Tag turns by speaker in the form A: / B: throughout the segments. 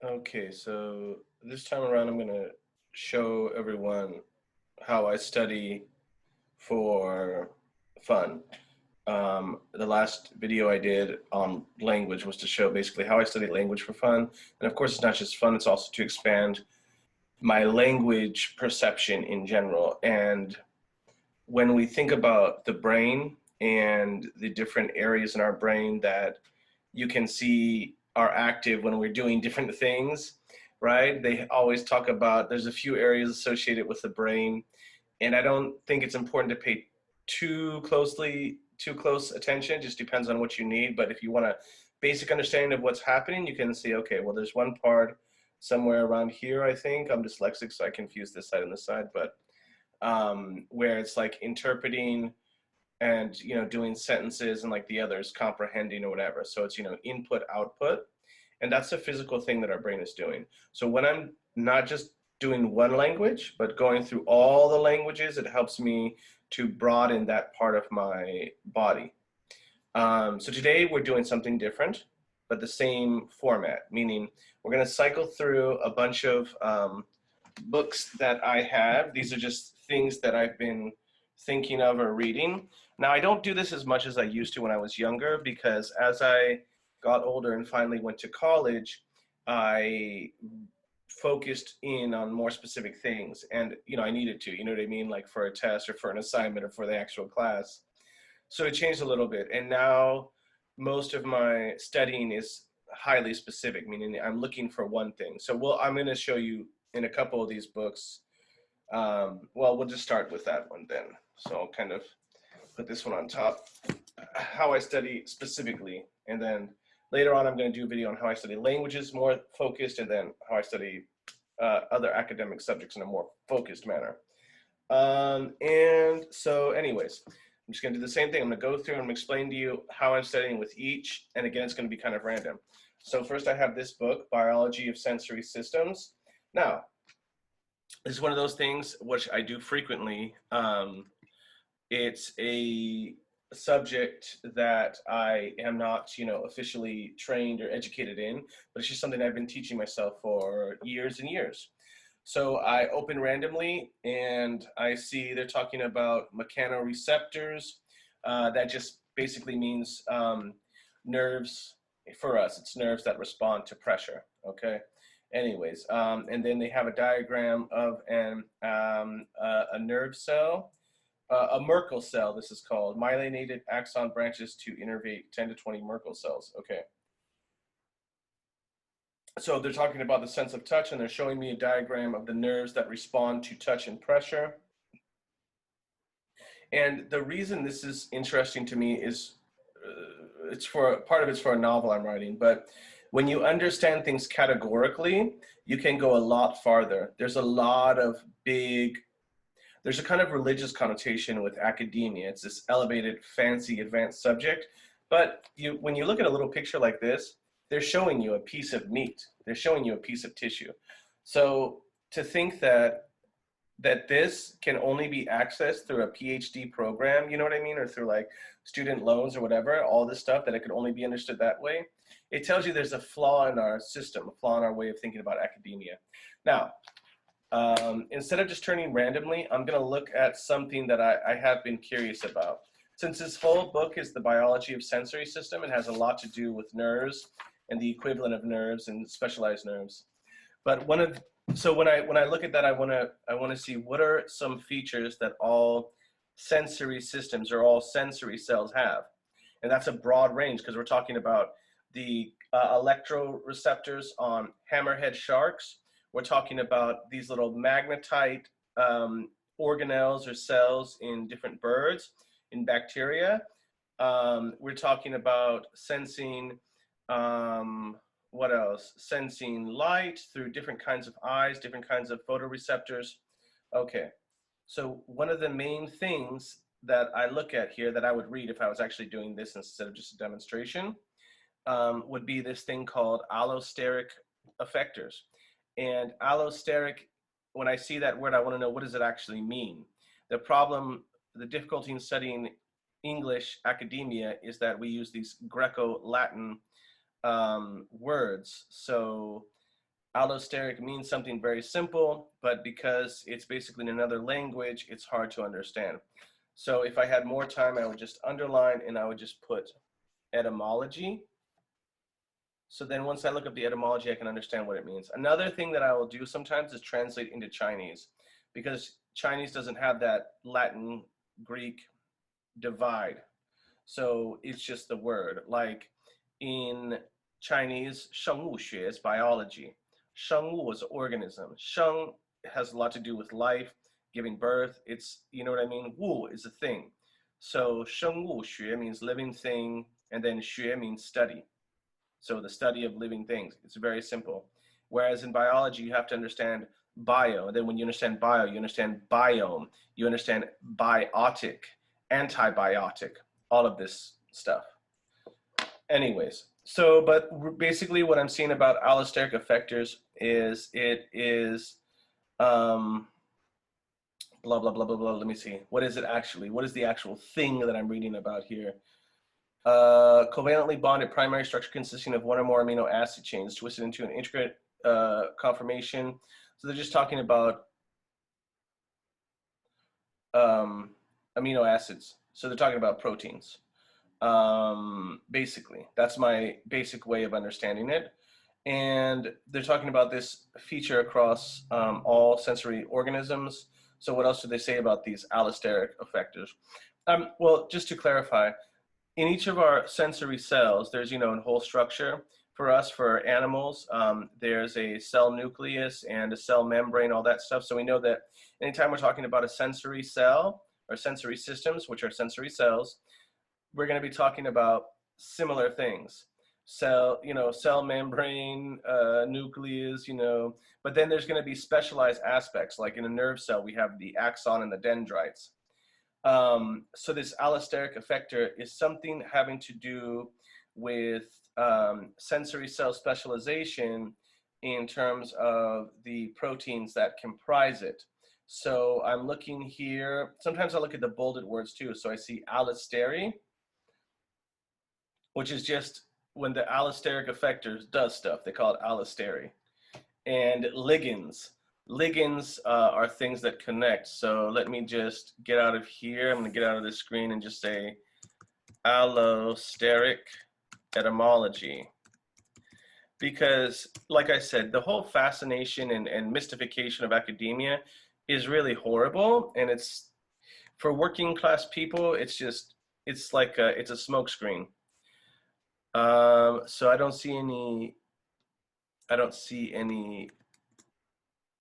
A: Okay, so this time around, I'm going to show everyone how I study for fun. The last video I did on language was to show basically how I study language for fun. And of course, it's not just fun, it's also to expand my language perception in general. And when we think about the brain and the different areas in our brain that you can see are active when we're doing different things, right? They always talk about there's a few areas associated with the brain, and I don't think it's important to pay too close attention. It just depends on what you need. But if you want a basic understanding of what's happening, you can see, okay, well, there's one part somewhere around here, I think. I'm dyslexic, so I confuse this side and this side, but where it's like interpreting and doing sentences, and like the others comprehending or whatever. So it's input output, and that's a physical thing that our brain is doing. So when I'm not just doing one language but going through all the languages, it helps me to broaden that part of my body. So today we're doing something different but the same format, meaning we're going to cycle through a bunch of books that I have. These are just things that I've been thinking of or reading. Now, I don't do this as much as I used to when I was younger, because as I got older and finally went to college, I focused in on more specific things. And, I needed to, you know what I mean? Like for a test or for an assignment or for the actual class. So it changed a little bit. And now most of my studying is highly specific, meaning I'm looking for one thing. So I'm going to show you in a couple of these books. Well, we'll just start with that one then. So I'll kind of put this one on top, how I study specifically. And then later on, I'm going to do a video on how I study languages more focused, and then how I study other academic subjects in a more focused manner. And so anyways, I'm just going to do the same thing. I'm going to go through and explain to you how I'm studying with each. And again, it's going to be kind of random. So first I have this book, Biology of Sensory Systems. Now, this is one of those things which I do frequently. It's a subject that I am not, officially trained or educated in, but it's just something I've been teaching myself for years and years. So I open randomly and I see they're talking about mechanoreceptors. That just basically means nerves. For us, it's nerves that respond to pressure, okay? Anyways, and then they have a diagram of a nerve cell, a Merkel cell, this is called, myelinated axon branches to innervate 10 to 20 Merkel cells, okay? So they're talking about the sense of touch, and they're showing me a diagram of the nerves that respond to touch and pressure. And the reason this is interesting to me is part of it's for a novel I'm writing, but when you understand things categorically, you can go a lot farther. There's a kind of religious connotation with academia. It's this elevated, fancy, advanced subject. But when you look at a little picture like this, they're showing you a piece of meat. They're showing you a piece of tissue. So to think that this can only be accessed through a PhD program, you know what I mean? Or through like student loans or whatever, all this stuff, that it could only be understood that way. It tells you there's a flaw in our system, a flaw in our way of thinking about academia. Now, instead of just turning randomly, I'm going to look at something that I have been curious about. Since this whole book is the biology of sensory system, it has a lot to do with nerves and the equivalent of nerves and specialized nerves. But so when I look at that, I want to see what are some features that all sensory systems or all sensory cells have, and that's a broad range, because we're talking about the electroreceptors on hammerhead sharks. We're talking about these little magnetite organelles or cells in different birds, in bacteria. We're talking about sensing. What else? Sensing light through different kinds of eyes, different kinds of photoreceptors. Okay, so one of the main things that I look at here, that I would read if I was actually doing this instead of just a demonstration, would be this thing called allosteric effectors. And allosteric, when I see that word, I want to know, what does it actually mean? The difficulty in studying English academia is that we use these Greco-Latin words. So Allosteric means something very simple, but because it's basically in another language, it's hard to understand. So if I had more time, I would just underline and I would just put etymology. So then once I look up the etymology, I can understand what it means. Another thing that I will do sometimes is translate into Chinese, because Chinese doesn't have that Latin Greek divide. So it's just the word. Like in Chinese, 生物学 is biology. 生物is organism. 生 has a lot to do with life, giving birth. It's, you know what I mean? 物 is a thing. So 生物学 means living thing, and then 学 means study. So the study of living things. It's very simple. Whereas in biology, you have to understand bio. And then when you understand bio, you understand biome. You understand biotic, antibiotic, all of this stuff. Anyways, so, but basically what I'm seeing about allosteric effectors is it is blah, blah, blah, blah, blah. Let me see. What is it actually? What is the actual thing that I'm reading about here? Covalently bonded primary structure consisting of one or more amino acid chains twisted into an intricate conformation. So they're just talking about amino acids. So they're talking about proteins. Basically, that's my basic way of understanding it. And they're talking about this feature across all sensory organisms. So what else do they say about these allosteric effectors? Well, just to clarify, in each of our sensory cells, there's, a whole structure. For us, for animals, there's a cell nucleus and a cell membrane, all that stuff. So we know that anytime we're talking about a sensory cell or sensory systems, which are sensory cells, we're going to be talking about similar things. Cell, cell membrane, nucleus, but then there's going to be specialized aspects. Like in a nerve cell, we have the axon and the dendrites. So this allosteric effector is something having to do with sensory cell specialization in terms of the proteins that comprise it. So I'm looking here. Sometimes I look at the bolded words too. So I see allostery, which is just when the allosteric effector does stuff. They call it allostery. And ligands. Ligands are things that connect. So let me just get out of here. I'm going to get out of this screen and just say allosteric etymology. Because, like I said, the whole fascination and mystification of academia is really horrible. And it's, for working class people, it's like it's a smokescreen. So I don't see any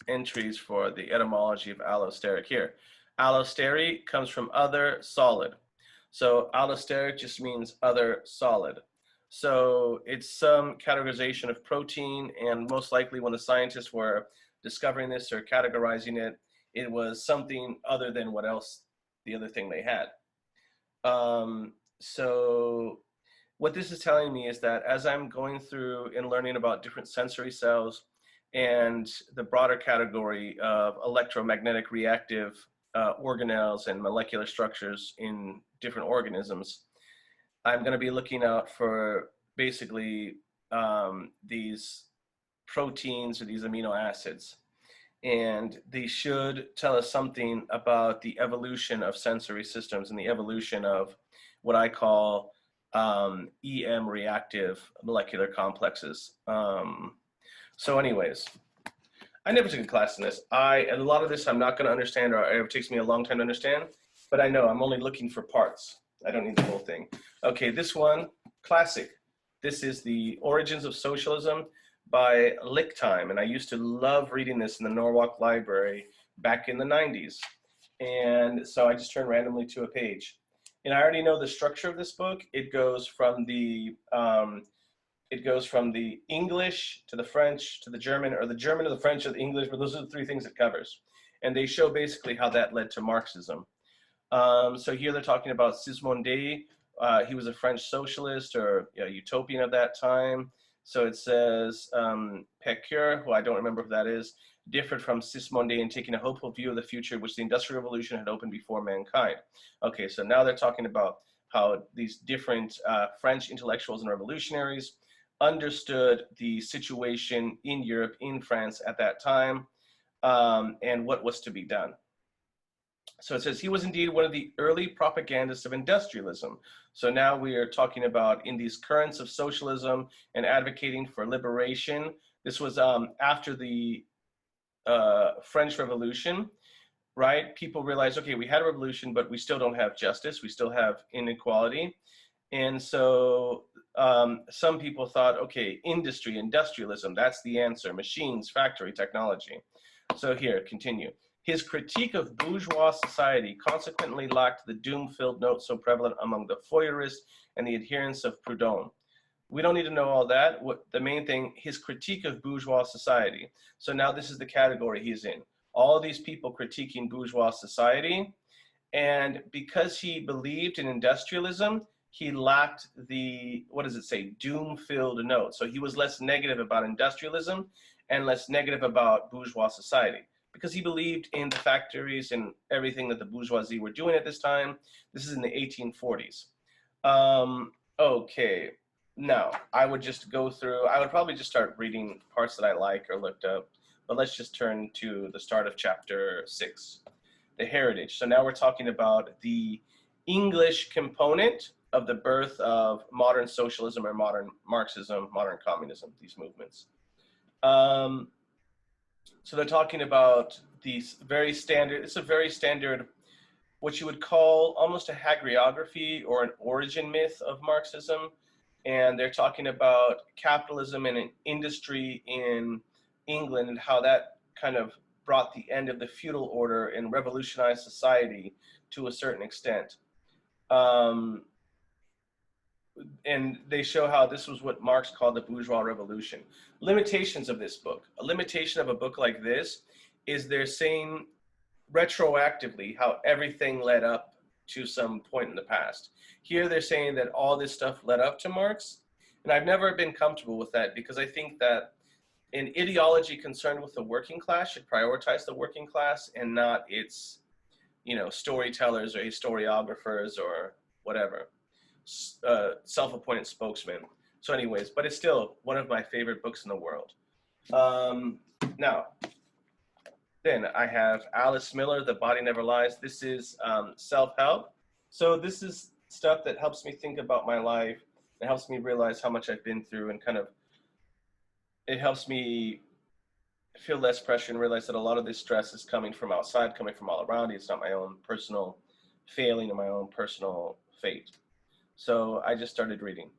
A: entries for the etymology of allosteric here. Allostery comes from other solid. So allosteric just means other solid. So it's some categorization of protein, and most likely when the scientists were discovering this or categorizing it, it was something other than what else, the other thing they had. So what this is telling me is that as I'm going through and learning about different sensory cells and the broader category of electromagnetic reactive organelles and molecular structures in different organisms, I'm going to be looking out for basically these proteins or these amino acids. And they should tell us something about the evolution of sensory systems and the evolution of what I call EM reactive molecular complexes. So anyways, I never took a class in this. A lot of this I'm not going to understand, or it takes me a long time to understand, but I know I'm only looking for parts. I don't need the whole thing. Okay, this one, classic. This is The Origins of Socialism by Lichtheim, and I used to love reading this in the Norwalk Library back in the 90s. And so I just turned randomly to a page. And I already know the structure of this book. It goes from the English to the French to the German, or the German to the French to the English, but those are the three things it covers. And they show basically how that led to Marxism. So here they're talking about Sismondi. He was a French socialist or utopian of that time. So it says Pécure, who I don't remember who that is, differed from Sismondi in taking a hopeful view of the future which the Industrial Revolution had opened before mankind. Okay, so now they're talking about how these different French intellectuals and revolutionaries understood the situation in Europe, in France at that time, and what was to be done. So it says he was indeed one of the early propagandists of industrialism. So now we are talking about in these currents of socialism and advocating for liberation. This was after the French Revolution, right? People realized, okay, we had a revolution, but we still don't have justice. We still have inequality. And so some people thought, okay, industry, industrialism, that's the answer. Machines, factory, technology. So here, continue. His critique of bourgeois society consequently lacked the doom-filled note so prevalent among the Fourierists and the adherents of Proudhon. We don't need to know all that. What the main thing, his critique of bourgeois society. So now this is the category he's in. All these people critiquing bourgeois society. And because he believed in industrialism, he lacked the, what does it say, doom-filled note. So he was less negative about industrialism and less negative about bourgeois society because he believed in the factories and everything that the bourgeoisie were doing at this time. This is in the 1840s. Okay, now I would just go through, I would probably just start reading parts that I like or looked up, but let's just turn to the start of chapter 6, the heritage. So now we're talking about the English component of the birth of modern socialism or modern Marxism, modern communism, these movements. So they're talking about these very standard, it's a very standard, what you would call almost a hagiography or an origin myth of Marxism. And they're talking about capitalism and an industry in England and how that kind of brought the end of the feudal order and revolutionized society to a certain extent. And they show how this was what Marx called the bourgeois revolution. Limitations of this book. A limitation of a book like this is they're saying retroactively how everything led up to some point in the past. Here they're saying that all this stuff led up to Marx, and I've never been comfortable with that because I think that an ideology concerned with the working class should prioritize the working class and not its, storytellers or historiographers or whatever, self-appointed spokesman. So anyways, but it's still one of my favorite books in the world. Now, then I have Alice Miller, The Body Never Lies. This is self-help. So this is stuff that helps me think about my life. It helps me realize how much I've been through and it helps me feel less pressure and realize that a lot of this stress is coming from outside, coming from all around me. It's not my own personal failing or my own personal fate. So I just started reading.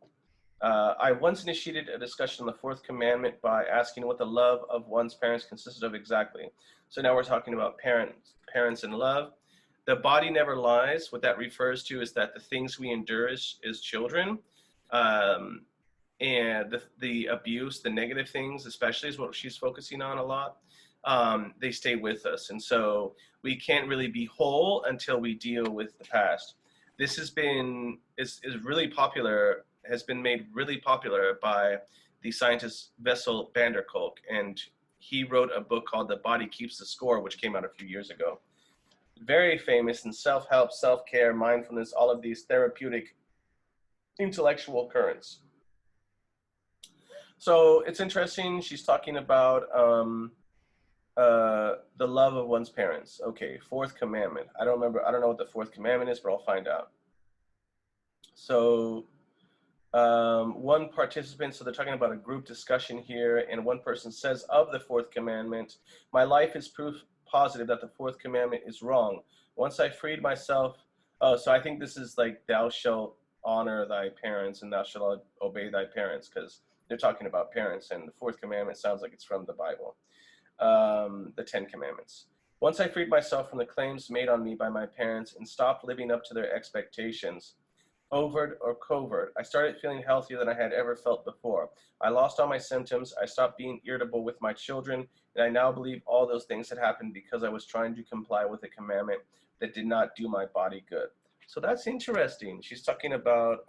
A: I once initiated a discussion on the fourth commandment by asking what the love of one's parents consisted of exactly. So now we're talking about parents and love. The body never lies. What that refers to is that the things we endure as children, and the abuse, the negative things, especially is what she's focusing on a lot, they stay with us. And so we can't really be whole until we deal with the past. This has been, is really popular, has been made really popular by the scientist Bessel van der Kolk, and he wrote a book called The Body Keeps the Score, which came out a few years ago. Very famous in self-help, self-care, mindfulness, all of these therapeutic intellectual currents. So it's interesting, she's talking about the love of one's parents. Okay, fourth commandment. I don't know what the fourth commandment is, but I'll find out. So one participant, so they're talking about a group discussion here, and one person says of the fourth commandment, my life is proof positive that the fourth commandment is wrong. Once I freed myself, so I think this is like thou shalt honor thy parents and thou shalt obey thy parents, because they're talking about parents, and the fourth commandment sounds like it's from the Bible, the 10 Commandments. Once I freed myself from the claims made on me by my parents and stopped living up to their expectations, overt or covert, I started feeling healthier than I had ever felt before. I lost all my symptoms. I stopped being irritable with my children, and I now believe all those things had happened because I was trying to comply with a commandment that did not do my body good. So that's interesting. She's talking about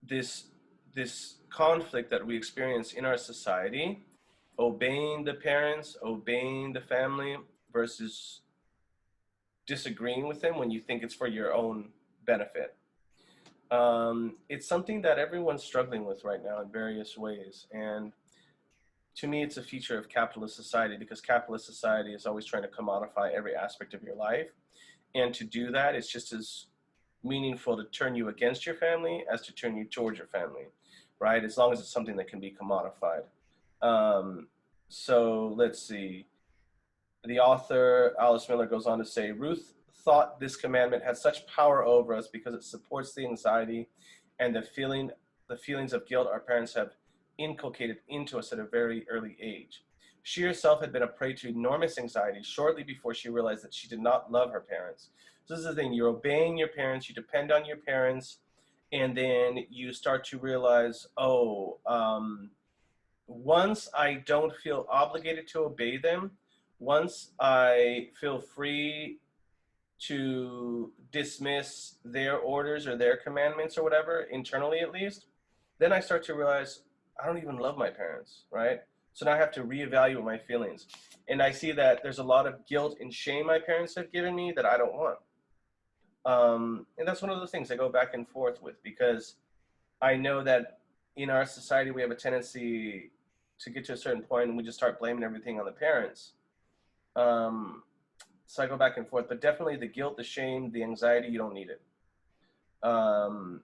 A: this conflict that we experience in our society, obeying the parents, obeying the family, versus disagreeing with them when you think it's for your own benefit. It's something that everyone's struggling with right now in various ways. And to me, it's a feature of capitalist society because capitalist society is always trying to commodify every aspect of your life. And to do that, it's just as meaningful to turn you against your family as to turn you towards your family, right? As long as it's something that can be commodified. Um, so let's see. The author, Alice Miller, goes on to say, Ruth thought this commandment had such power over us because it supports the anxiety and the feelings of guilt our parents have inculcated into us at a very early age. She herself had been a prey to enormous anxiety shortly before she realized that she did not love her parents. So this is the thing, you're obeying your parents, you depend on your parents, and then you start to realize, once I don't feel obligated to obey them, once I feel free to dismiss their orders or their commandments or whatever, internally at least, then I start to realize I don't even love my parents, right? So now I have to reevaluate my feelings. And I see that there's a lot of guilt and shame my parents have given me that I don't want. And that's one of those things I go back and forth with because I know that in our society we have a tendency to get to a certain point and we just start blaming everything on the parents. Um, so I go back and forth, but definitely the guilt, the shame, the anxiety, you don't need it. Um,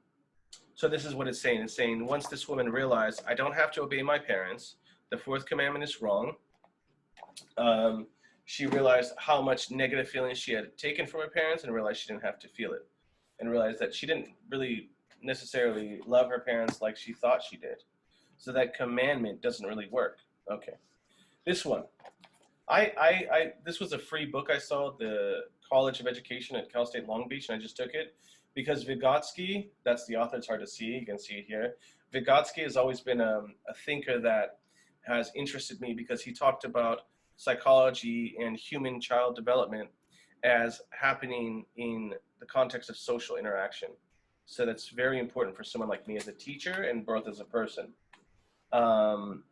A: so this is what it's saying. It's saying once this woman realized, I don't have to obey my parents, the fourth commandment is wrong. Um, she realized how much negative feelings she had taken from her parents and realized she didn't have to feel it. And realized that she didn't really necessarily love her parents like she thought she did. So that commandment doesn't really work. Okay. This one. This was a free book I saw at the College of Education at Cal State Long Beach, and I just took it because Vygotsky, that's the author, it's hard to see, you can see it here. Vygotsky has always been a thinker that has interested me because he talked about psychology and human child development as happening in the context of social interaction. So that's very important for someone like me as a teacher and both as a person. Um,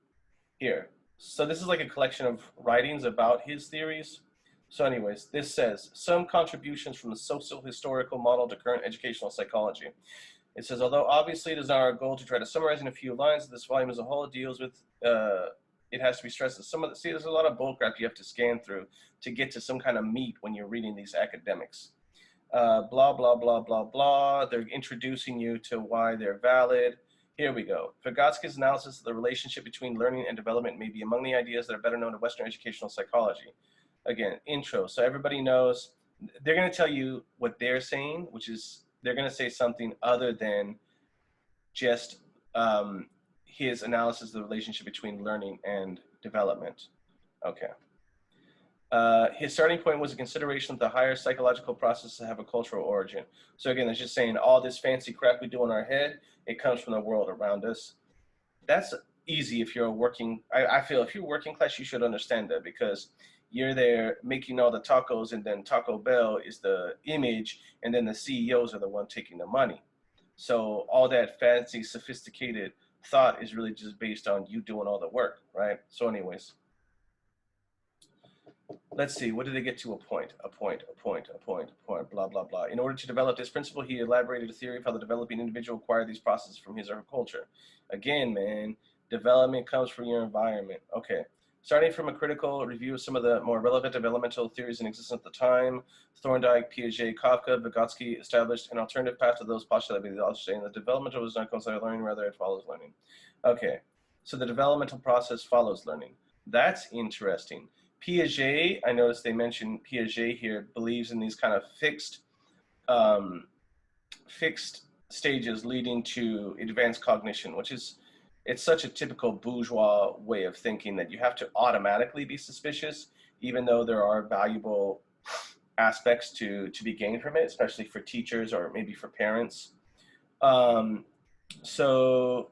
A: Here. So this is like a collection of writings about his theories. So anyways, this says, some contributions from the social historical model to current educational psychology. It says, although obviously it is not our goal to try to summarize in a few lines, this volume as a whole deals with, it has to be stressed that some of the, see, there's a lot of bullcrap you have to scan through to get to some kind of meat when you're reading these academics. Blah, blah, blah, blah, blah. They're introducing you to why they're valid. Here we go. Vygotsky's analysis of the relationship between learning and development may be among the ideas that are better known to Western educational psychology. Again, intro. So everybody knows, they're going to tell you what they're saying, which is they're going to say something other than just his analysis of the relationship between learning and development. Okay. His starting point was a consideration that the higher psychological processes have a cultural origin. So again, it's just saying all this fancy crap we do in our head, it comes from the world around us. That's easy if you're a working, I feel if you're working class, you should understand that because you're there making all the tacos and then Taco Bell is the image and then the CEOs are the one taking the money. So all that fancy, sophisticated thought is really just based on you doing all the work, right? So anyways, let's see, what did they get to? A point, blah, blah, blah. In order to develop this principle, he elaborated a theory of how the developing individual acquired these processes from his or her culture. Again, man, development comes from your environment. Okay. Starting from a critical review of some of the more relevant developmental theories in existence at the time, Thorndike, Piaget, Kafka, Vygotsky established an alternative path to those postulated by the author, saying that developmental does not coincide with learning, rather it follows learning. Okay, so the developmental process follows learning. That's interesting. Piaget, I noticed they mentioned Piaget here, believes in these kind of um, fixed stages leading to advanced cognition, which is, it's such a typical bourgeois way of thinking that you have to automatically be suspicious, even though there are valuable aspects to be gained from it, especially for teachers or maybe for parents. Um, so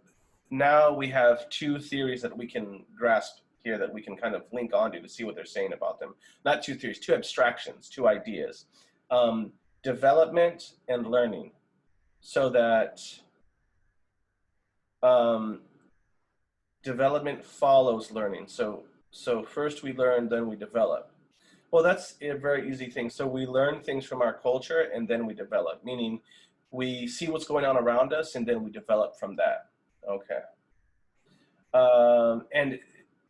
A: now we have two theories that we can grasp here that we can kind of link onto to see what they're saying about them. Not two theories, two abstractions, two ideas. Development and learning. So that development follows learning. So first we learn, then we develop. Well, that's a very easy thing. So we learn things from our culture and then we develop, meaning We see what's going on around us, and then we develop from that. Okay. And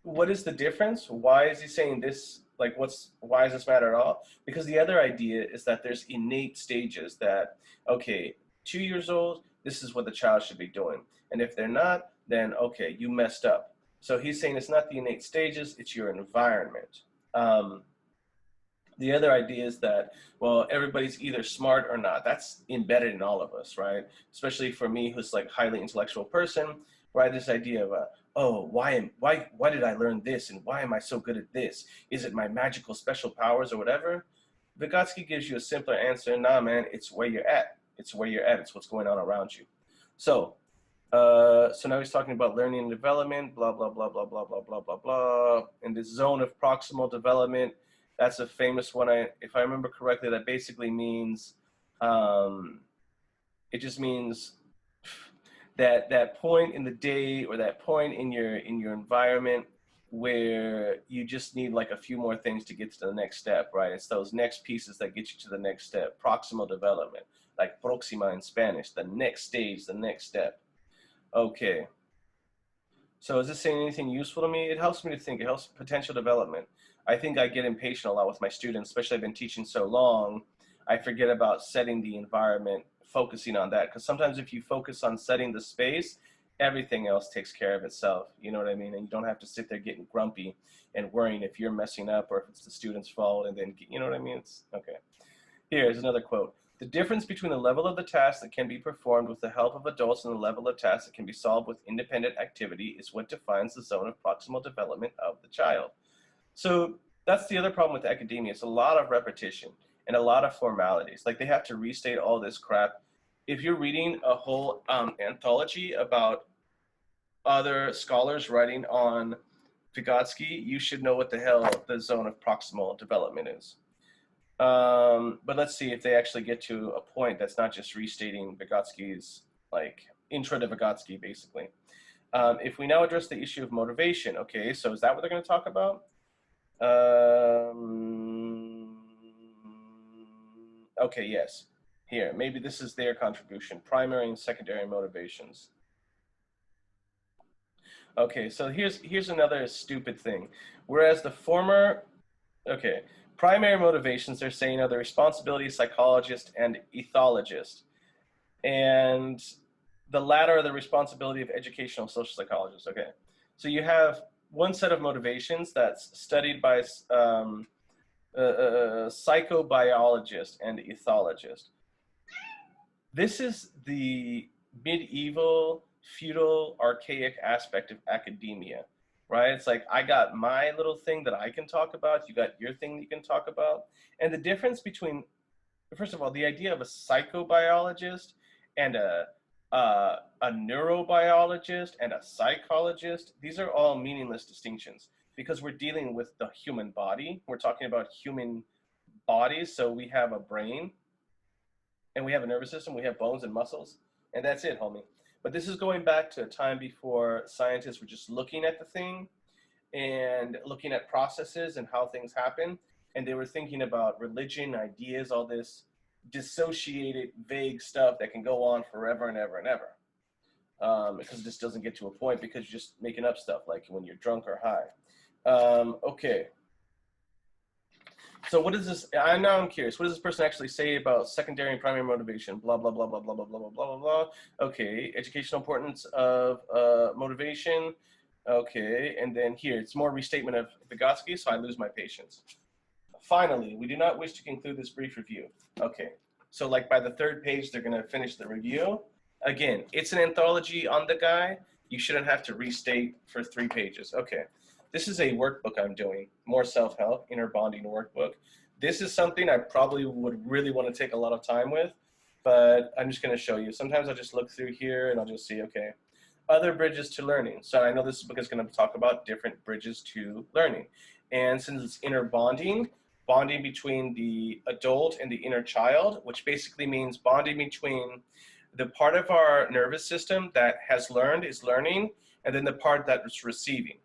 A: what is the difference? Why is he saying this? Like, why does this matter at all? Because the other idea is that there's innate stages that, okay, 2 years old, this is what the child should be doing. And if they're not, then okay, you messed up. So he's saying it's not the innate stages, it's your environment. The other idea is that, well, everybody's either smart or not. That's embedded in all of us, right? Especially for me, who's like highly intellectual person, right? This idea of, oh, why did I learn this, and why am I so good at this? Is it my magical special powers or whatever? Vygotsky gives you a simpler answer. Nah, man, it's where you're at. It's where you're at. It's what's going on around you. So now he's talking about learning and development, blah, blah, blah, blah, blah, blah, blah, blah, blah. In this zone of proximal development, that's a famous one. If I remember correctly, that basically means, it just means that point in the day, or that point in your environment where you just need like a few more things to get to the next step, right? It's those next pieces that get you to the next step. Proximal development, like próxima in Spanish, the next stage, the next step. Okay. So is this saying anything useful to me? It helps me to think. It helps potential development. I think I get impatient a lot with my students, especially I've been teaching so long. I forget about setting the environment, focusing on that. Because sometimes if you focus on setting the space, everything else takes care of itself. You know what I mean? And you don't have to sit there getting grumpy and worrying if you're messing up or if it's the student's fault. And then, you know what I mean? It's okay. Here's another quote. The difference between the level of the task that can be performed with the help of adults and the level of tasks that can be solved with independent activity is what defines the zone of proximal development of the child. So that's the other problem with academia. It's a lot of repetition and a lot of formalities. Like they have to restate all this crap. If you're reading a whole anthology about other scholars writing on Vygotsky, you should know what the hell the zone of proximal development is. But let's see if they actually get to a point that's not just restating Vygotsky's like intro to Vygotsky, basically. If we now address the issue of motivation, okay, so is that what they're going to talk about? Okay, yes. Here, maybe this is their contribution, primary and secondary motivations. Okay, so here's another stupid thing. Whereas the former, okay, primary motivations, they're saying, are the responsibility of psychologist and ethologist. And the latter are the responsibility of educational social psychologists. Okay, so you have one set of motivations that's studied by psychobiologist and ethologist. This is the medieval, feudal, archaic aspect of academia, right? It's like, I got my little thing that I can talk about, you got your thing that you can talk about. And the difference between, first of all, the idea of a psychobiologist and a neurobiologist and a psychologist, these are all meaningless distinctions because we're dealing with the human body. We're talking about human bodies. So we have a brain and we have a nervous system, we have bones and muscles, and that's it, homie. But this is going back to a time before scientists were just looking at the thing and looking at processes and how things happen. And they were thinking about religion, ideas, all this dissociated, vague stuff that can go on forever and ever and ever. Because it just doesn't get to a point because you're just making up stuff like when you're drunk or high. Okay. So what is this? I'm curious. What does this person actually say about secondary and primary motivation? Blah, blah, blah, blah, blah, blah, blah, blah, blah, blah. Okay. Educational importance of motivation. Okay. And then here, it's more restatement of Vygotsky, so I lose my patience. Finally, we do not wish to conclude this brief review. Okay. So like by the third page, they're going to finish the review. Again, it's an anthology on the guy. You shouldn't have to restate for 3 pages. Okay. This is a workbook I'm doing, more self-help, inner bonding workbook. This is something I probably would really want to take a lot of time with, but I'm just going to show you. Sometimes I'll just look through here and I'll just see, okay, other bridges to learning. So I know this book is going to talk about different bridges to learning. And since it's inner bonding, bonding between the adult and the inner child, which basically means bonding between the part of our nervous system that has learned, is learning, and then the part that is receiving.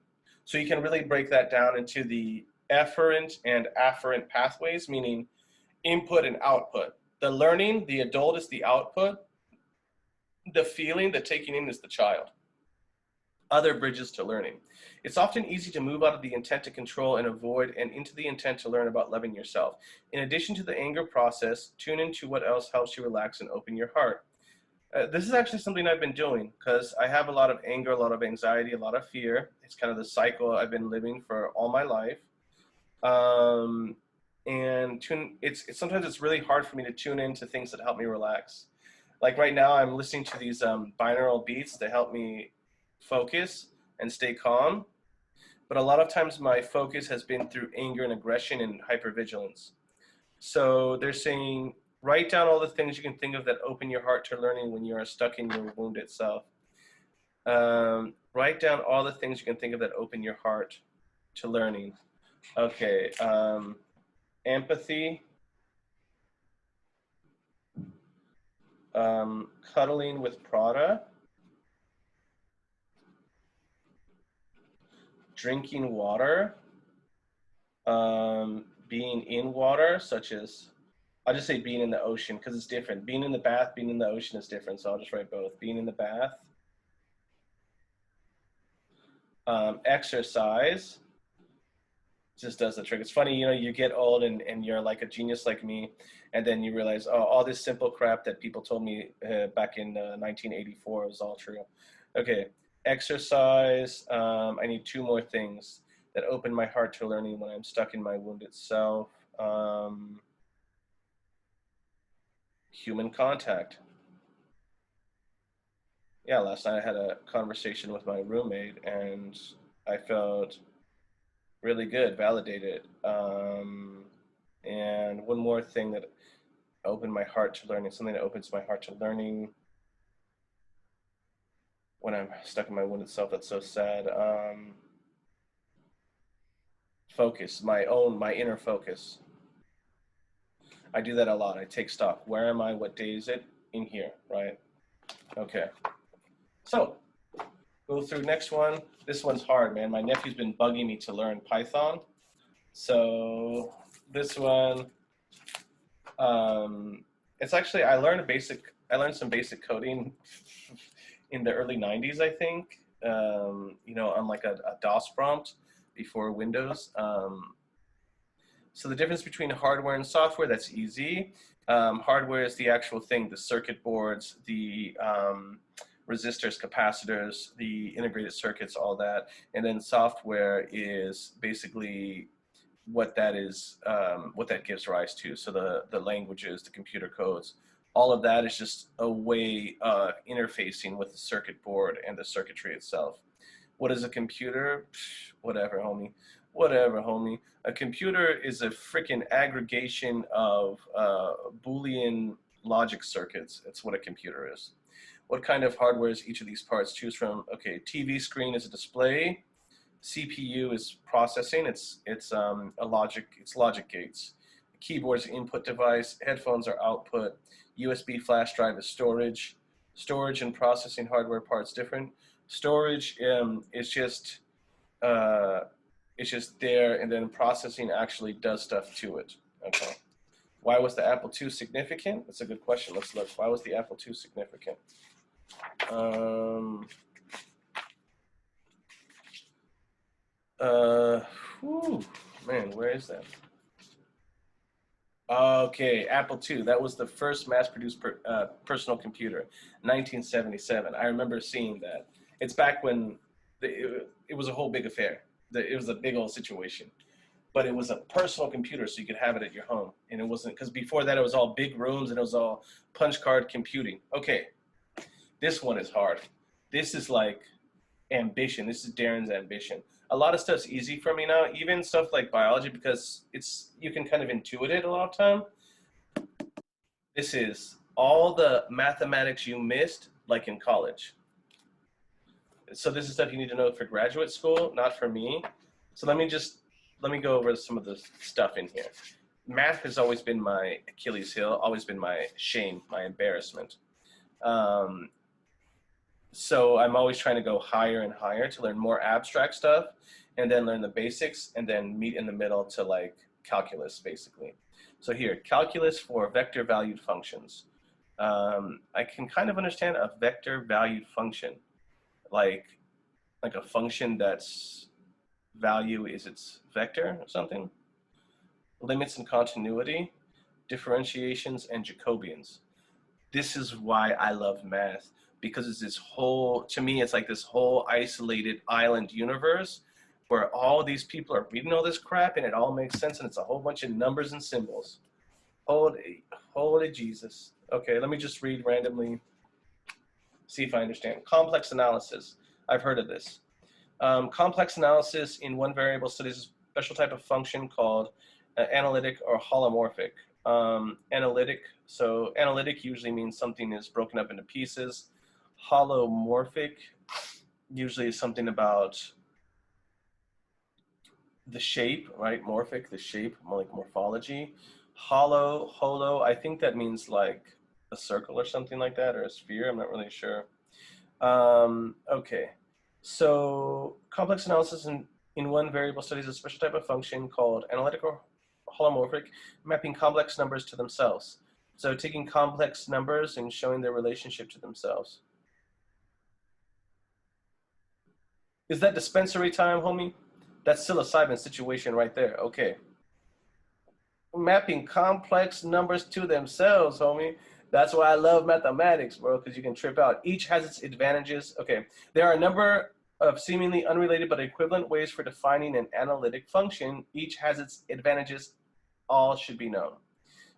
A: So you can really break that down into the efferent and afferent pathways, meaning input and output. The learning, the adult is the output, The feeling, the taking in is the child. Other bridges to learning. It's often easy to move out of the intent to control and avoid and into the intent to learn about loving yourself. In addition to the anger process, tune into what else helps you relax and open your heart. This is actually something I've been doing because I have a lot of anger, a lot of anxiety, a lot of fear. It's kind of the cycle I've been living for all my life. Um, and sometimes it's really hard for me to tune into things that help me relax. Like right now, I'm listening to these binaural beats that help me focus and stay calm. But a lot of times my focus has been through anger and aggression and hypervigilance. So they're saying, write down all the things you can think of that open your heart to learning when you are stuck in your wounded self. Write down all the things you can think of that open your heart to learning. Okay, empathy, cuddling with Prada, drinking water, being in water, such as, I'll just say being in the ocean because it's different. Being in the bath, being in the ocean is different, so I'll just write both. Being in the bath, exercise, just does the trick. It's funny, you know, you get old and you're like a genius like me, and then you realize, oh, all this simple crap that people told me back in 1984 was all true. Okay, exercise. I need two more things that open my heart to learning when I'm stuck in my wounded self. Human contact. Yeah, last night I had a conversation with my roommate, and I felt really good, validated. And one more thing that opened my heart to learning, something that opens my heart to learning when I'm stuck in my wounded self, that's so sad. Focus, my inner focus. I do that a lot. I take stock. Where am I? What day is it? In here, right? Okay. So, go through next one. This one's hard, man. My nephew's been bugging me to learn Python. So, this one, it's actually, I learned some basic coding in the early 90s, I think, you know, on like a DOS prompt before Windows. So the difference between hardware and software, that's easy. Hardware is the actual thing, the circuit boards, the resistors, capacitors, the integrated circuits, all that. And then software is basically what that is, what that gives rise to. So the languages, the computer codes, all of that is just a way of interfacing with the circuit board and the circuitry itself. What is a computer? Whatever, homie. Whatever, homie. A computer is a freaking aggregation of Boolean logic circuits. That's what a computer is. What kind of hardware is each of these parts? Choose from. Okay, TV screen is a display. CPU is processing. It's logic gates. Keyboard is input device. Headphones are output. USB flash drive is storage. Storage and processing hardware parts different. Storage is just there, and then processing actually does stuff to it. Okay. Why was the Apple II significant? That's a good question. Let's look. Why was the Apple II significant? Man, where is that? Okay, Apple II. That was the first mass-produced personal computer, 1977. I remember seeing that. It's back when it was a whole big affair. It was a big old situation. But it was a personal computer, so you could have it at your home. And it wasn't, because before that it was all big rooms and it was all punch card computing. Okay, this one is hard. This is like ambition. This is Darren's ambition. A lot of stuff's easy for me now, even stuff like biology, because you can kind of intuit it a lot of time. This is all the mathematics you missed, like in college. So this is stuff you need to know for graduate school, not for me. So let me go over some of the stuff in here. Math has always been my Achilles heel, always been my shame, my embarrassment. So I'm always trying to go higher and higher to learn more abstract stuff, and then learn the basics, and then meet in the middle to like calculus, basically. So here, calculus for vector valued functions. I can kind of understand a vector valued function, like a function that's value is its vector or something. Limits and continuity, differentiations and Jacobians. This is why I love math, because it's this whole, to me, it's like this whole isolated island universe where all these people are reading all this crap and it all makes sense and it's a whole bunch of numbers and symbols. Holy Jesus. Okay, let me just read randomly, see if I understand. Complex analysis. I've heard of this. Complex analysis in one variable studies a special type of function called analytic or holomorphic. So analytic usually means something is broken up into pieces. Holomorphic usually is something about the shape, right? Morphic, the shape, more like morphology. Holo, I think that means like a circle or something like that, or a sphere, I'm not really sure. Okay, so complex analysis in one variable studies a special type of function called analytic or holomorphic, mapping complex numbers to themselves. So taking complex numbers and showing their relationship to themselves. Is that dispensary time, homie? That's psilocybin situation right there. Okay. Mapping complex numbers to themselves, homie. That's why I love mathematics, bro, because you can trip out. Each has its advantages. Okay, there are a number of seemingly unrelated but equivalent ways for defining an analytic function. Each has its advantages. All should be known.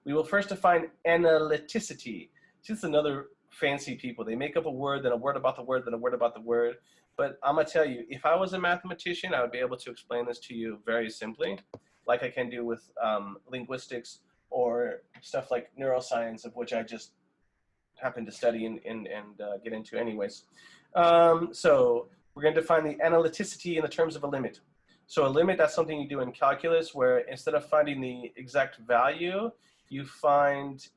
A: We will first define analyticity. This is another fancy people. They make up a word, then a word about the word, then a word about the word. But I'm going to tell you, if I was a mathematician, I would be able to explain this to you very simply, like I can do with linguistics or stuff like neuroscience, of which I just happen to study and get into anyways. So we're going to define the analyticity in the terms of a limit. So a limit, that's something you do in calculus where instead of finding the exact value, you find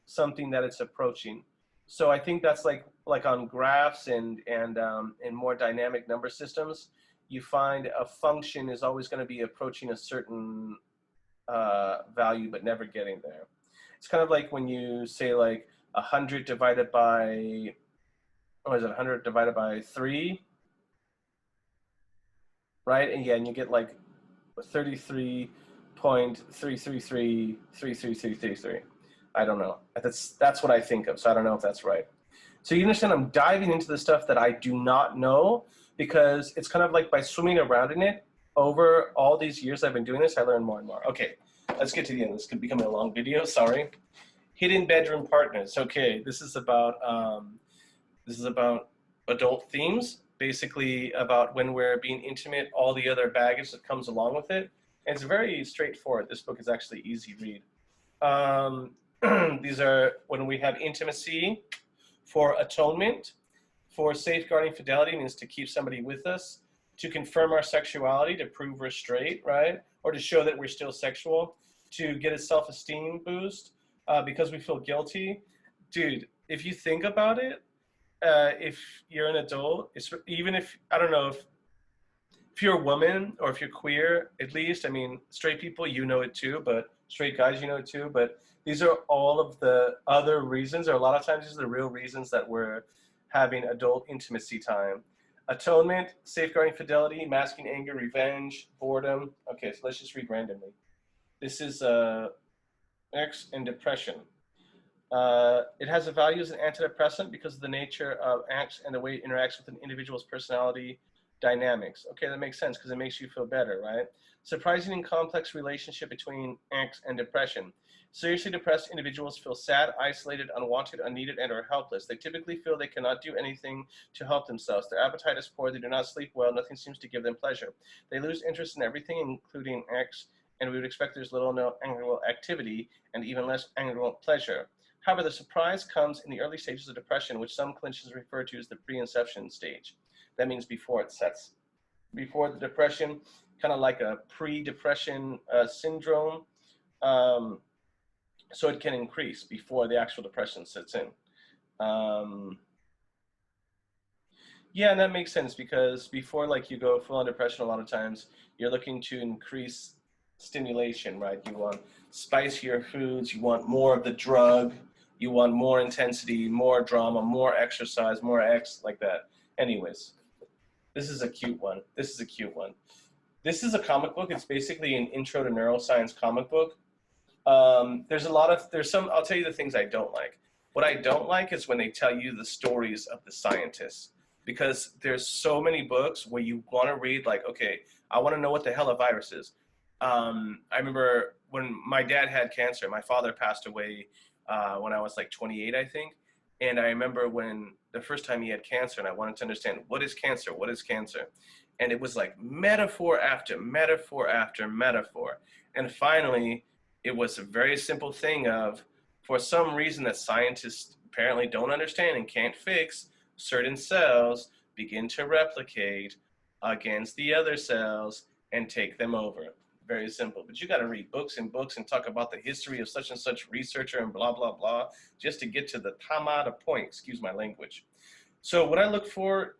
A: something that it's approaching. So I think that's like on graphs and more dynamic number systems, you find a function is always going to be approaching a certain value but never getting there. It's kind of like when you say like 100 divided by, what is it, 100 divided by 3, right? And yeah, and you get like 33.3333333. I don't know. That's what I think of, so I don't know if that's right. So you understand I'm diving into the stuff that I do not know because it's kind of like by swimming around in it over all these years I've been doing this, I learn more and more. Okay, let's get to the end. This could become a long video, sorry. Hidden bedroom partners. Okay, this is about adult themes, basically about when we're being intimate, all the other baggage that comes along with it. And it's very straightforward. This book is actually easy read. These are when we have intimacy. For atonement, for safeguarding fidelity means to keep somebody with us, to confirm our sexuality, to prove we're straight, right? Or to show that we're still sexual, to get a self-esteem boost because we feel guilty. Dude, if you think about it, if you're an adult, even if, I don't know, if you're a woman or if you're queer, at least, I mean, straight people, you know it too, but straight guys, you know it too, but these are all of the other reasons, or a lot of times these are the real reasons that we're having adult intimacy time. Atonement, safeguarding fidelity, masking anger, revenge, boredom. Okay, so let's just read randomly. This is X and depression. It has a value as an antidepressant because of the nature of X and the way it interacts with an individual's personality dynamics. Okay, that makes sense because it makes you feel better, right? Surprising and complex relationship between angst and depression. Seriously depressed individuals feel sad, isolated, unwanted, unneeded, and are helpless. They typically feel they cannot do anything to help themselves. Their appetite is poor, they do not sleep well, nothing seems to give them pleasure. They lose interest in everything, including angst, and we would expect there's little or no annual activity and even less annual pleasure. However, the surprise comes in the early stages of depression, which some clinicians refer to as the pre-inception stage. That means before it sets. Before the depression, kind of like a pre-depression syndrome. So it can increase before the actual depression sets in. Yeah, and that makes sense because before like you go full on depression, a lot of times you're looking to increase stimulation, right? You want spicier foods, you want more of the drug, You want more intensity, more drama, more exercise, more X, like that. Anyways, this is a cute one. This is a cute one. This is a comic book. It's basically an intro to neuroscience comic book. There's some, I'll tell you the things I don't like. What I don't like is when they tell you the stories of the scientists, because there's so many books where you want to read, like, okay, I want to know what the hell a virus is. I remember when my dad had cancer, my father passed away when I was like 28, I think. And I remember when the first time he had cancer, and I wanted to understand, what is cancer? What is cancer? And it was like metaphor after metaphor after metaphor. And finally, it was a very simple thing of, for some reason that scientists apparently don't understand and can't fix, certain cells begin to replicate against the other cells and take them over. Very simple. But you got to read books and books and talk about the history of such and such researcher and blah, blah, blah, just to get to the tamada point, excuse my language. So what I look for,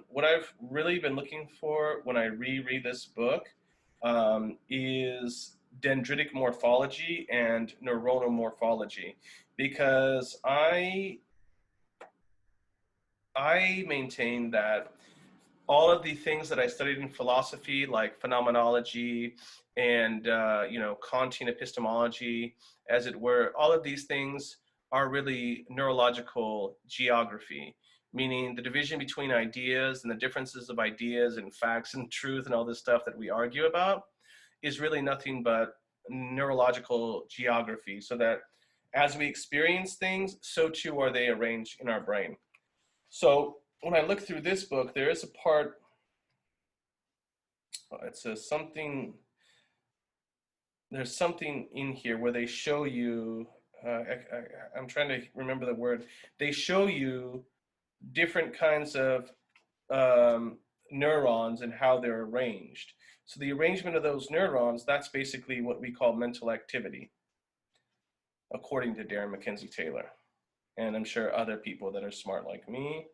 A: what I've really been looking for when I reread this book is dendritic morphology and neuronal morphology, because I maintain that all of the things that I studied in philosophy, like phenomenology and Kantian epistemology, as it were, all of these things are really neurological geography, meaning the division between ideas and the differences of ideas and facts and truth and all this stuff that we argue about is really nothing but neurological geography, so that as we experience things, so too are they arranged in our brain. So when I look through this book, there is a part, it says something, there's something in here where they show you, I'm trying to remember the word, they show you different kinds of neurons and how they're arranged. So the arrangement of those neurons, that's basically what we call mental activity, according to Darren Mackenzie Taylor. And I'm sure other people that are smart like me,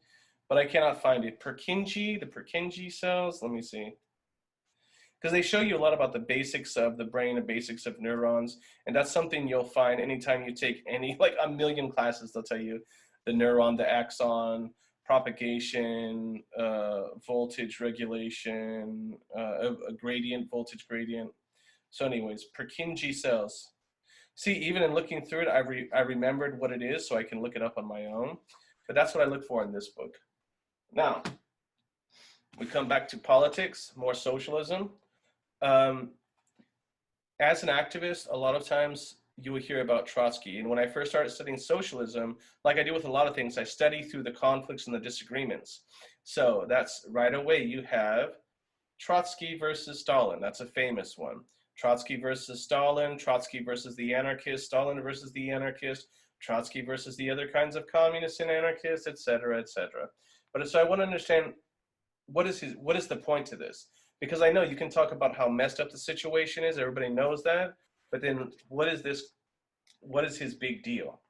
A: but I cannot find it. The Purkinje cells, let me see. Because they show you a lot about the basics of the brain, the basics of neurons, and that's something you'll find anytime you take any, like a million classes, they'll tell you the neuron, the axon, propagation, voltage regulation, a gradient, voltage gradient. So anyways, Purkinje cells. See, even in looking through it, I remembered what it is, so I can look it up on my own. But that's what I look for in this book. Now, we come back to politics, more socialism. As an activist, a lot of times you will hear about Trotsky. And when I first started studying socialism, like I do with a lot of things, I study through the conflicts and the disagreements. So that's right away, you have Trotsky versus Stalin. That's a famous one. Trotsky versus Stalin, Trotsky versus the anarchist, Stalin versus the anarchist, Trotsky versus the other kinds of communists and anarchists, etc., etc. But so I want to understand, what is the point to this? Because I know you can talk about how messed up the situation is, everybody knows that, but then what is his big deal?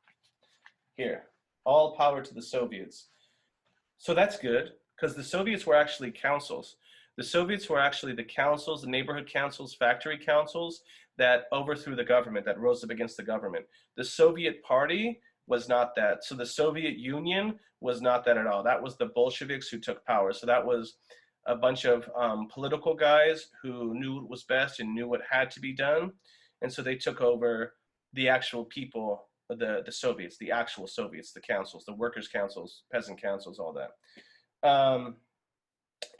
A: Here, all power to the Soviets. So that's good, because the Soviets were actually councils. The Soviets were actually the councils, the neighborhood councils, factory councils that overthrew the government, that rose up against the government. The Soviet Party was not that. So the Soviet Union was not that at all. That was the Bolsheviks who took power. So that was a bunch of political guys who knew what was best and knew what had to be done. And so they took over the actual people, the Soviets, the actual Soviets, the councils, the workers' councils, peasant councils, all that.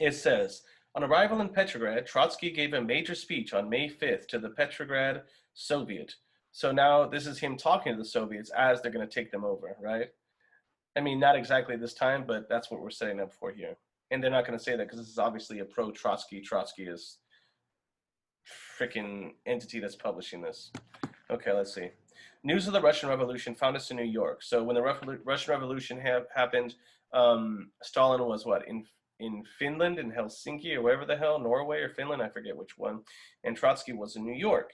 A: It says, on arrival in Petrograd, Trotsky gave a major speech on May 5th to the Petrograd Soviet. So now this is him talking to the Soviets as they're going to take them over, right? I mean, not exactly this time, but that's what we're setting up for here. And they're not going to say that because this is obviously a pro-Trotsky. Trotsky is freaking entity that's publishing this. Okay, let's see. News of the Russian Revolution found us in New York. So when the Russian Revolution happened, Stalin was what, in Finland, in Helsinki, or wherever the hell, Norway or Finland, I forget which one, and Trotsky was in New York.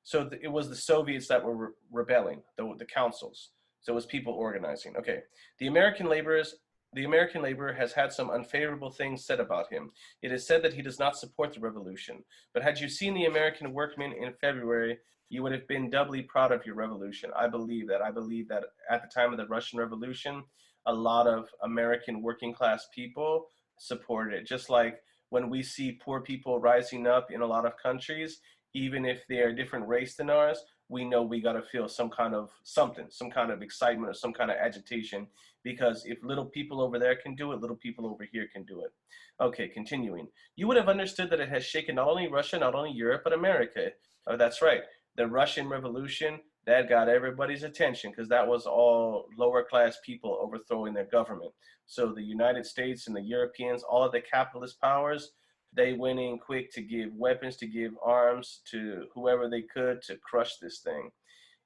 A: So it was the Soviets that were rebelling, the councils. So it was people organizing. Okay, the American laborers The American laborer has had some unfavorable things said about him. It is said that he does not support the revolution. But had you seen the American workmen in February, you would have been doubly proud of your revolution. I believe that. I believe that at the time of the Russian Revolution, a lot of American working class people supported it. Just like when we see poor people rising up in a lot of countries, even if they are a different race than ours, we know we got to feel some kind of something, some kind of excitement or some kind of agitation, because if little people over there can do it, little people over here can do it. Okay, continuing. You would have understood that it has shaken not only Russia, not only Europe, but America. Oh, that's right. The Russian Revolution, that got everybody's attention because that was all lower class people overthrowing their government. So the United States and the Europeans, all of the capitalist powers, they went in quick to give weapons, to give arms to whoever they could to crush this thing.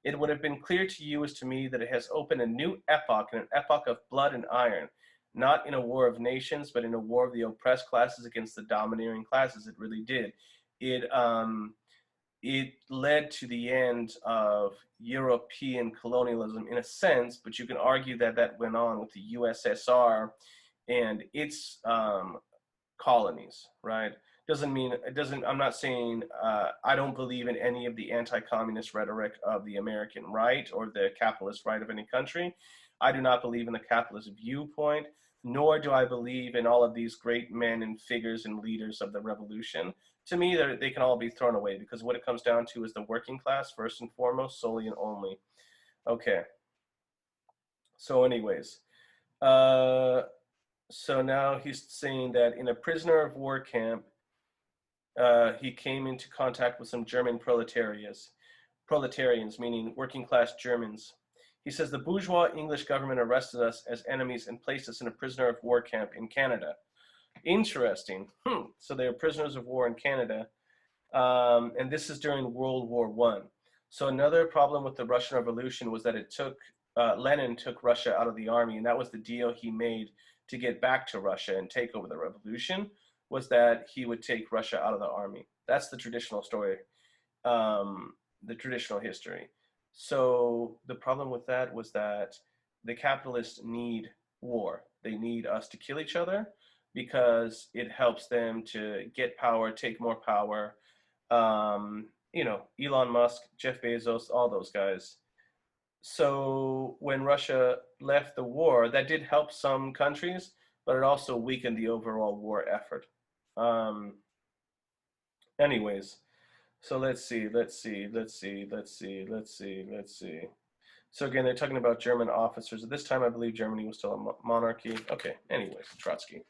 A: It would have been clear to you as to me that it has opened a new epoch, an epoch of blood and iron, not in a war of nations, but in a war of the oppressed classes against the domineering classes. It really did. It it led to the end of European colonialism in a sense, but you can argue that that went on with the USSR and its colonies, right? Doesn't mean it doesn't. I'm not saying I don't believe in any of the anti-communist rhetoric of the American right or the capitalist right of any country. I do not believe in the capitalist viewpoint, nor do I believe in all of these great men and figures and leaders of the revolution. To me, they can all be thrown away because what it comes down to is the working class first and foremost, solely and only. Okay. So, anyways, uh, so now he's saying that in a prisoner of war camp, he came into contact with some German proletarians, meaning working class Germans. He says the bourgeois English government arrested us as enemies and placed us in a prisoner of war camp in Canada. Interesting. So they were prisoners of war in Canada, and this is during World War One. So another problem with the Russian Revolution was that it took Lenin took Russia out of the army, and that was the deal he made to get back to Russia and take over the revolution, was that he would take Russia out of the army. That's the traditional story, the traditional history. So the problem with that was that the capitalists need war. They need us to kill each other because it helps them to get power, take more power. Elon Musk, Jeff Bezos, all those guys. So when Russia left the war, that did help some countries, but it also weakened the overall war effort. Um, anyways, so let's see. So again, they're talking about German officers. At this time, I believe Germany was still a monarchy. Okay, anyways, Trotsky.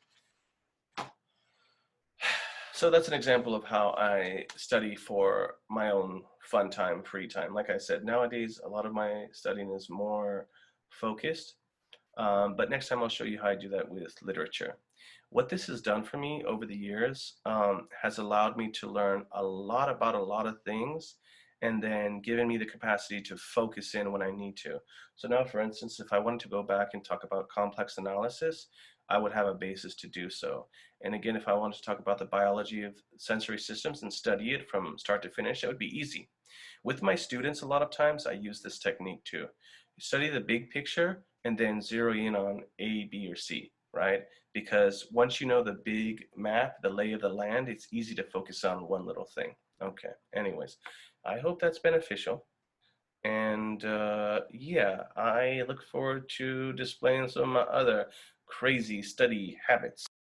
A: So that's an example of how I study for my own fun time, free time. Like I said, nowadays, a lot of my studying is more focused. But next time I'll show you how I do that with literature. What this has done for me over the years has allowed me to learn a lot about a lot of things and then given me the capacity to focus in when I need to. So now, for instance, if I wanted to go back and talk about complex analysis, I would have a basis to do so. And again, if I wanted to talk about the biology of sensory systems and study it from start to finish, it would be easy. With my students, a lot of times I use this technique too. You study the big picture and then zero in on A, B, or C, right? Because once you know the big map, the lay of the land, it's easy to focus on one little thing. Okay, anyways, I hope that's beneficial. And yeah, I look forward to displaying some other crazy study habits.